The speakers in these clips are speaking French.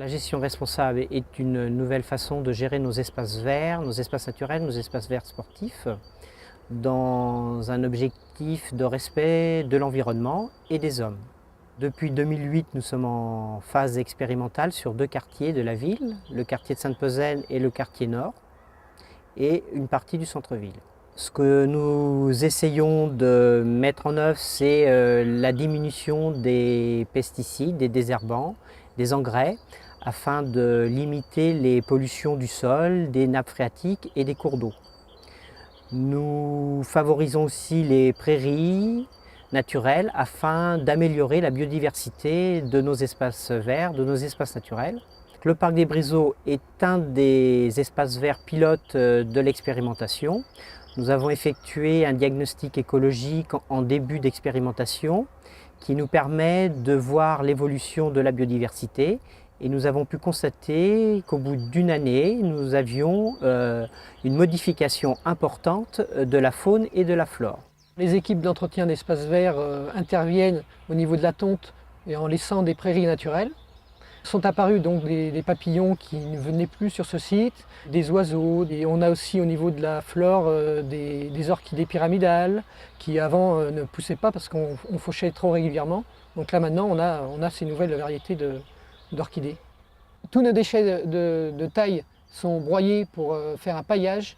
La gestion responsable est une nouvelle façon de gérer nos espaces verts, nos espaces naturels, nos espaces verts sportifs, dans un objectif de respect de l'environnement et des hommes. Depuis 2008, nous sommes en phase expérimentale sur 2 quartiers de la ville, le quartier de Sainte-Pezaine et le quartier nord, et une partie du centre-ville. Ce que nous essayons de mettre en œuvre, c'est la diminution des pesticides, des désherbants, des engrais, afin de limiter les pollutions du sol, des nappes phréatiques et des cours d'eau. Nous favorisons aussi les prairies naturelles afin d'améliorer la biodiversité de nos espaces verts, de nos espaces naturels. Le parc des Briseaux est un des espaces verts pilotes de l'expérimentation. Nous avons effectué un diagnostic écologique en début d'expérimentation qui nous permet de voir l'évolution de la biodiversité, et nous avons pu constater qu'au bout d'une année, nous avions une modification importante de la faune et de la flore. Les équipes d'entretien d'espaces verts interviennent au niveau de la tonte et en laissant des prairies naturelles. Sont apparus donc des papillons qui ne venaient plus sur ce site, des oiseaux, et on a aussi au niveau de la flore des orchidées pyramidales qui avant ne poussaient pas parce qu'on fauchait trop régulièrement. Donc là maintenant on a ces nouvelles variétés d'orchidées. Tous nos déchets de taille sont broyés pour faire un paillage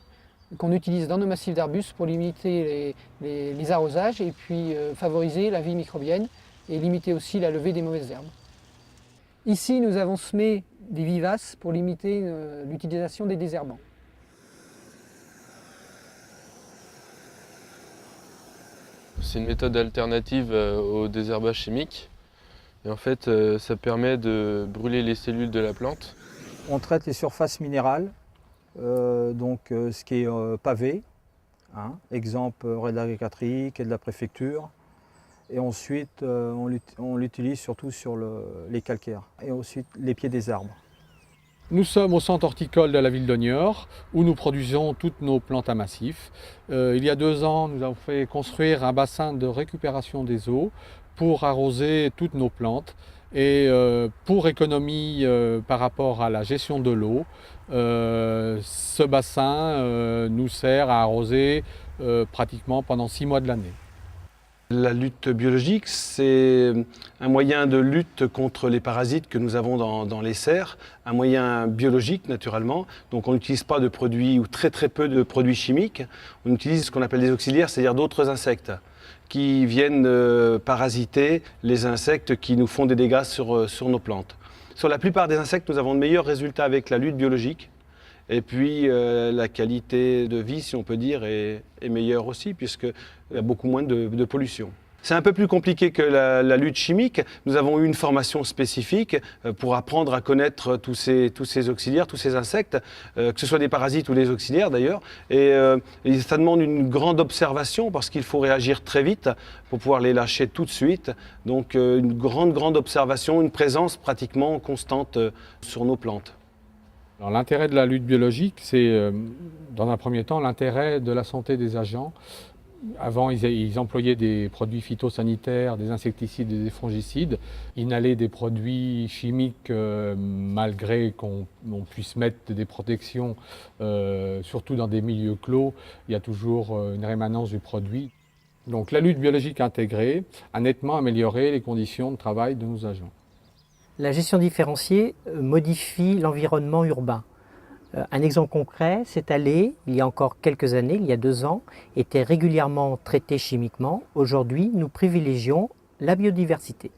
qu'on utilise dans nos massifs d'arbustes pour limiter les arrosages et puis favoriser la vie microbienne et limiter aussi la levée des mauvaises herbes. Ici, nous avons semé des vivaces pour limiter l'utilisation des désherbants. C'est une méthode alternative au désherbage chimique. Et en fait, ça permet de brûler les cellules de la plante. On traite les surfaces minérales, ce qui est pavé, exemple Red Agricatrice, quai de la préfecture. Et ensuite, on l'utilise surtout sur les calcaires et ensuite les pieds des arbres. Nous sommes au centre horticole de la ville de Niort où nous produisons toutes nos plantes à massif. Il y a 2 ans, nous avons fait construire un bassin de récupération des eaux pour arroser toutes nos plantes. Et pour économie par rapport à la gestion de l'eau, ce bassin nous sert à arroser pratiquement pendant 6 mois de l'année. La lutte biologique, c'est un moyen de lutte contre les parasites que nous avons dans les serres, un moyen biologique naturellement. Donc on n'utilise pas de produits ou très peu de produits chimiques. On utilise ce qu'on appelle des auxiliaires, c'est-à-dire d'autres insectes qui viennent parasiter les insectes qui nous font des dégâts sur nos plantes. Sur la plupart des insectes, nous avons de meilleurs résultats avec la lutte biologique. Et puis la qualité de vie, si on peut dire, est meilleure aussi, puisqu'il y a beaucoup moins de pollution. C'est un peu plus compliqué que la lutte chimique. Nous avons eu une formation spécifique pour apprendre à connaître tous ces auxiliaires, tous ces insectes, que ce soit des parasites ou des auxiliaires d'ailleurs. Et ça demande une grande observation parce qu'il faut réagir très vite pour pouvoir les lâcher tout de suite. Donc une grande observation, une présence pratiquement constante sur nos plantes. L'intérêt de la lutte biologique, c'est dans un premier temps l'intérêt de la santé des agents. Avant, ils employaient des produits phytosanitaires, des insecticides et des fongicides, inhalaient des produits chimiques malgré qu'on puisse mettre des protections, surtout dans des milieux clos, il y a toujours une rémanence du produit. Donc la lutte biologique intégrée a nettement amélioré les conditions de travail de nos agents. La gestion différenciée modifie l'environnement urbain. Un exemple concret, cette allée, il y a encore quelques années, il y a 2 ans, était régulièrement traitée chimiquement. Aujourd'hui, nous privilégions la biodiversité.